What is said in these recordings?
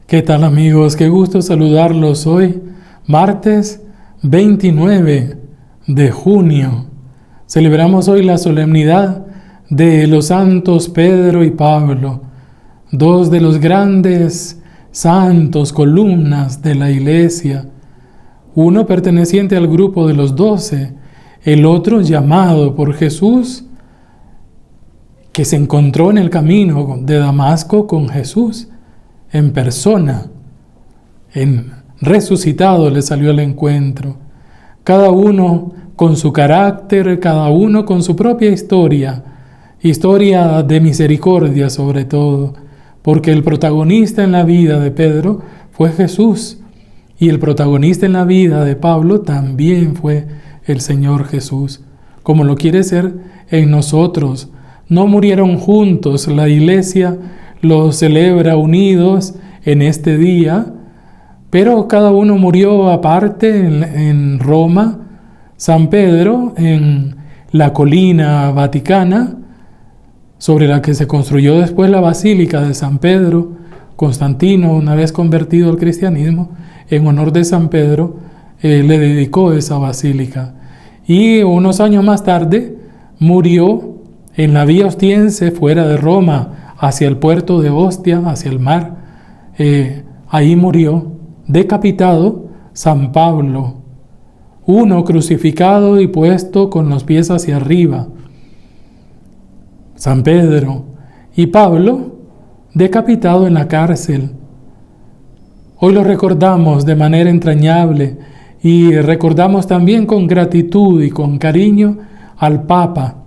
¿Qué tal, amigos? Qué gusto saludarlos hoy, martes 29 de junio. Celebramos hoy la solemnidad de los santos Pedro y Pablo, dos de los grandes santos, columnas de la Iglesia, uno perteneciente al grupo de los 12, el otro llamado por Jesús, que se encontró en el camino de Damasco con Jesús, en persona, en resucitado le salió al encuentro. Cada uno con su carácter, cada uno con su propia historia de misericordia sobre todo, porque el protagonista en la vida de Pedro fue Jesús, y el protagonista en la vida de Pablo también fue el Señor Jesús, como lo quiere ser en nosotros. No murieron juntos, la Iglesia los celebra unidos en este día, pero cada uno murió aparte en Roma. San Pedro, en la colina vaticana, sobre la que se construyó después la Basílica de San Pedro. Constantino, una vez convertido al cristianismo, en honor de San Pedro, le dedicó esa basílica. Y unos años más tarde murió en la vía Ostiense, fuera de Roma, hacia el puerto de Ostia, hacia el mar. Ahí murió, decapitado, San Pablo, uno crucificado y puesto con los pies hacia arriba. San Pedro y Pablo, decapitado en la cárcel. Hoy lo recordamos de manera entrañable y recordamos también con gratitud y con cariño al Papa.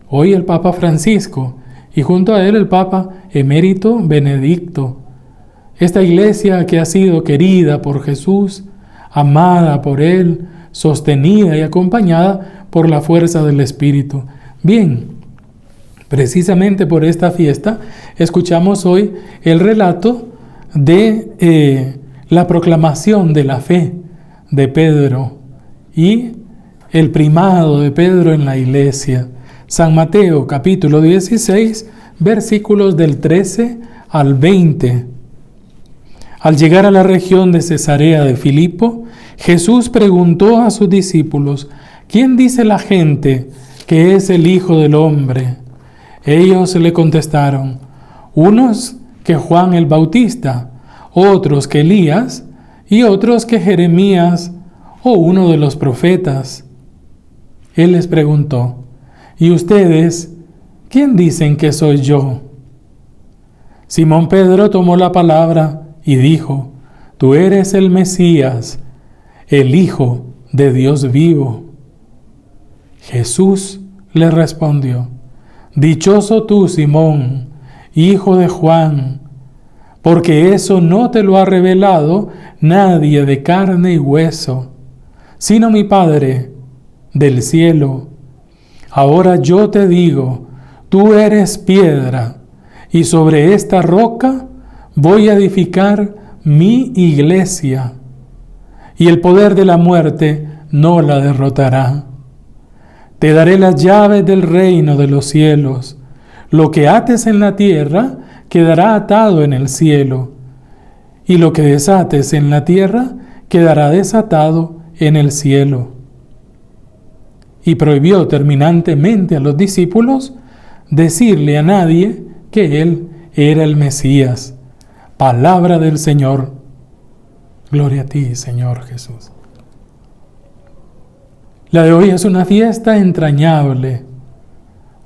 Hoy el Papa Francisco, y junto a él el Papa Emérito Benedicto. Esta iglesia que ha sido querida por Jesús, amada por Él, sostenida y acompañada por la fuerza del Espíritu. Bien, precisamente por esta fiesta escuchamos hoy el relato de la proclamación de la fe de Pedro y el primado de Pedro en la iglesia. San Mateo capítulo 16, versículos del 13 al 20. Al llegar a la región de Cesarea de Filipo, Jesús preguntó a sus discípulos: ¿quién dice la gente que es el Hijo del Hombre? Ellos le contestaron: unos que Juan el Bautista, otros que Elías, y otros que Jeremías o uno de los profetas. Él les preguntó: ¿y ustedes, quién dicen que soy yo? Simón Pedro tomó la palabra y dijo: tú eres el Mesías, el Hijo de Dios vivo. Jesús le respondió: dichoso tú, Simón, hijo de Juan, porque eso no te lo ha revelado nadie de carne y hueso, sino mi Padre del cielo. Ahora yo te digo, tú eres piedra, y sobre esta roca voy a edificar mi iglesia, y el poder de la muerte no la derrotará. Te daré las llaves del reino de los cielos. Lo que ates en la tierra quedará atado en el cielo, y lo que desates en la tierra quedará desatado en el cielo. Y prohibió terminantemente a los discípulos decirle a nadie que él era el Mesías. Palabra del Señor. Gloria a ti, Señor Jesús. La de hoy es una fiesta entrañable,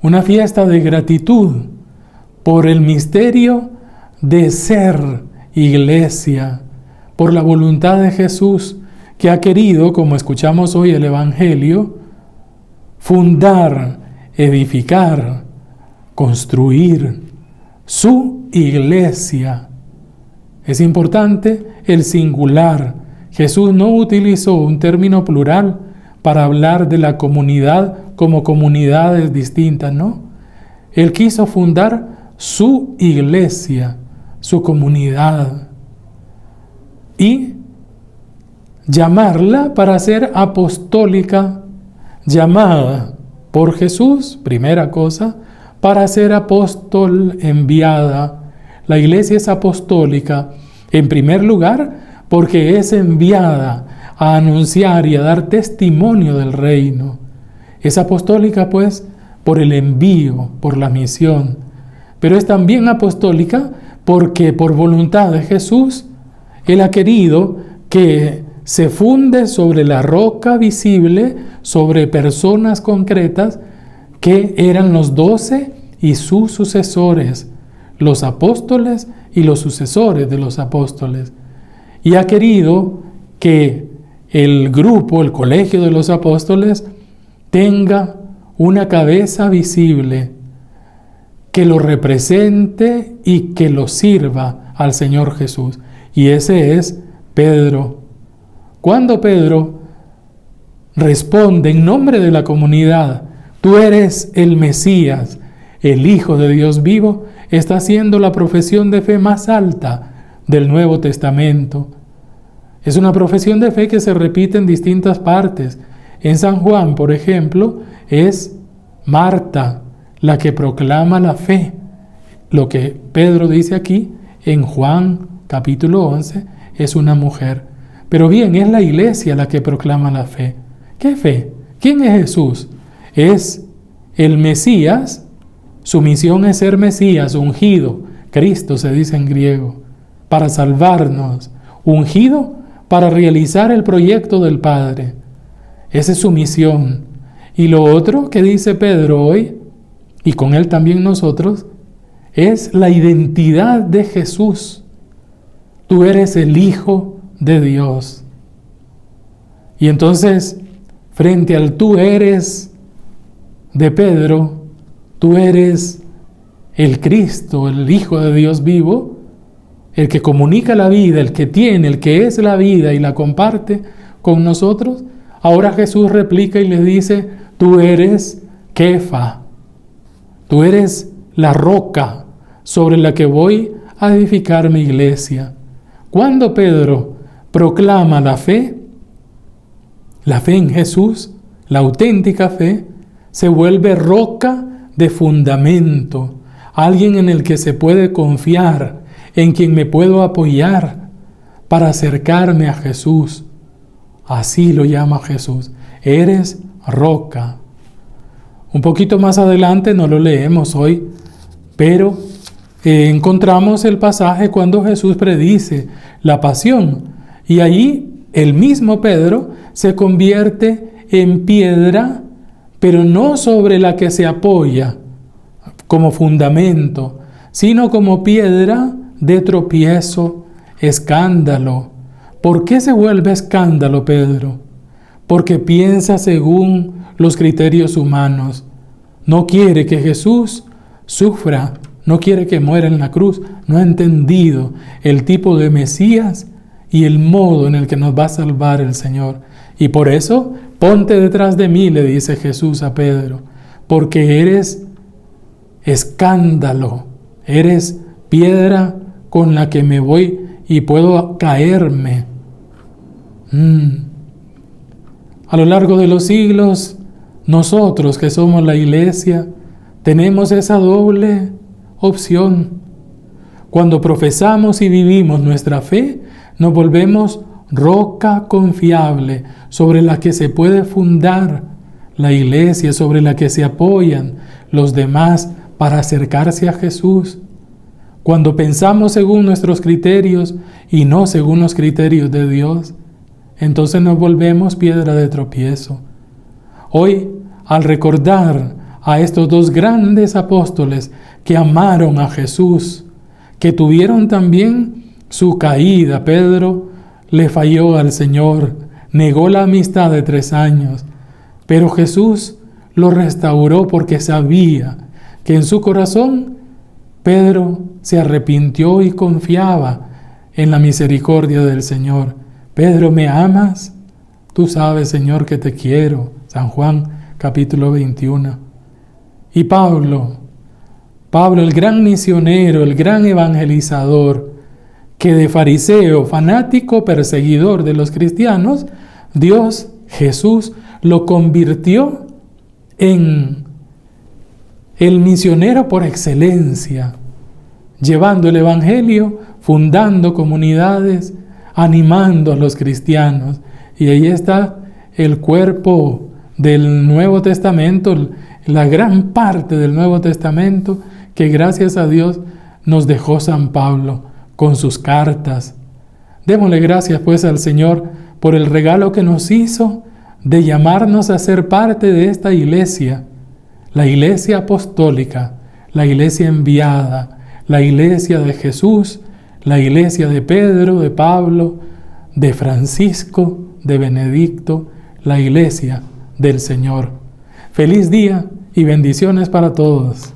una fiesta de gratitud por el misterio de ser iglesia, por la voluntad de Jesús que ha querido, como escuchamos hoy el Evangelio, fundar, edificar, construir su iglesia. Es importante el singular. Jesús no utilizó un término plural para hablar de la comunidad como comunidades distintas, ¿no? Él quiso fundar su iglesia, su comunidad, y llamarla para ser apostólica, llamada por Jesús, primera cosa, para ser apóstol enviada. La iglesia es apostólica En primer lugar, porque es enviada a anunciar y a dar testimonio del reino. Es apostólica, pues, por el envío, por la misión. Pero es también apostólica porque por voluntad de Jesús, Él ha querido que se funde sobre la roca visible, sobre personas concretas, que eran los 12 y sus sucesores, los apóstoles y los sucesores de los apóstoles. Y ha querido que el grupo, el colegio de los apóstoles, tenga una cabeza visible que lo represente y que lo sirva al Señor Jesús. Y ese es Pedro. Cuando Pedro responde en nombre de la comunidad, tú eres el Mesías, el Hijo de Dios vivo, está haciendo la profesión de fe más alta del Nuevo Testamento. Es una profesión de fe que se repite en distintas partes. En San Juan, por ejemplo, es Marta la que proclama la fe. Lo que Pedro dice aquí en Juan capítulo 11 es una mujer. Pero bien, es la iglesia la que proclama la fe. ¿Qué fe? ¿Quién es Jesús? Es el Mesías. Su misión es ser Mesías, ungido. Cristo se dice en griego, para salvarnos. Ungido para realizar el proyecto del Padre. Esa es su misión. Y lo otro que dice Pedro hoy, y con él también nosotros, es la identidad de Jesús. Tú eres el Hijo de Dios. Y entonces, frente al tú eres de Pedro, tú eres el Cristo, el Hijo de Dios vivo, el que comunica la vida, el que tiene, el que es la vida y la comparte con nosotros. Ahora Jesús replica y le dice, tú eres Kefa, tú eres la roca sobre la que voy a edificar mi iglesia. Cuando Pedro proclama la fe en Jesús, la auténtica fe, se vuelve roca de fundamento, alguien en el que se puede confiar, en quien me puedo apoyar para acercarme a Jesús. Así lo llama Jesús. Eres roca. Un poquito más adelante, no lo leemos hoy, pero encontramos el pasaje cuando Jesús predice la pasión. Y allí el mismo Pedro se convierte en piedra, pero no sobre la que se apoya como fundamento, sino como piedra de tropiezo, escándalo. ¿Por qué se vuelve escándalo, Pedro? Porque piensa según los criterios humanos. No quiere que Jesús sufra, no quiere que muera en la cruz. No ha entendido el tipo de Mesías y el modo en el que nos va a salvar el Señor. Y por eso, ponte detrás de mí, le dice Jesús a Pedro, porque eres escándalo, eres piedra con la que me voy y puedo caerme. A lo largo de los siglos, nosotros que somos la iglesia, tenemos esa doble opción. Cuando profesamos y vivimos nuestra fe, nos volvemos roca confiable sobre la que se puede fundar la iglesia, sobre la que se apoyan los demás para acercarse a Jesús. Cuando pensamos según nuestros criterios y no según los criterios de Dios, entonces nos volvemos piedra de tropiezo. Hoy, al recordar a estos dos grandes apóstoles que amaron a Jesús, que tuvieron también su caída, Pedro le falló al Señor, negó la amistad de 3 años, pero Jesús lo restauró porque sabía que en su corazón Pedro se arrepintió y confiaba en la misericordia del Señor. Pedro, ¿me amas? Tú sabes, Señor, que te quiero. San Juan, capítulo 21. Y Pablo, el gran misionero, el gran evangelizador, que de fariseo, fanático, perseguidor de los cristianos, Dios, Jesús, lo convirtió en el misionero por excelencia, llevando el evangelio fundando comunidades, animando a los cristianos. Y ahí está el cuerpo del Nuevo Testamento, la gran parte del Nuevo Testamento que gracias a Dios nos dejó San Pablo con sus cartas. Démosle gracias pues al Señor por el regalo que nos hizo de llamarnos a ser parte de esta iglesia, la iglesia apostólica, la iglesia enviada, la iglesia de Jesús, la iglesia de Pedro, de Pablo, de Francisco, de Benedicto, la iglesia del Señor. Feliz día y bendiciones para todos.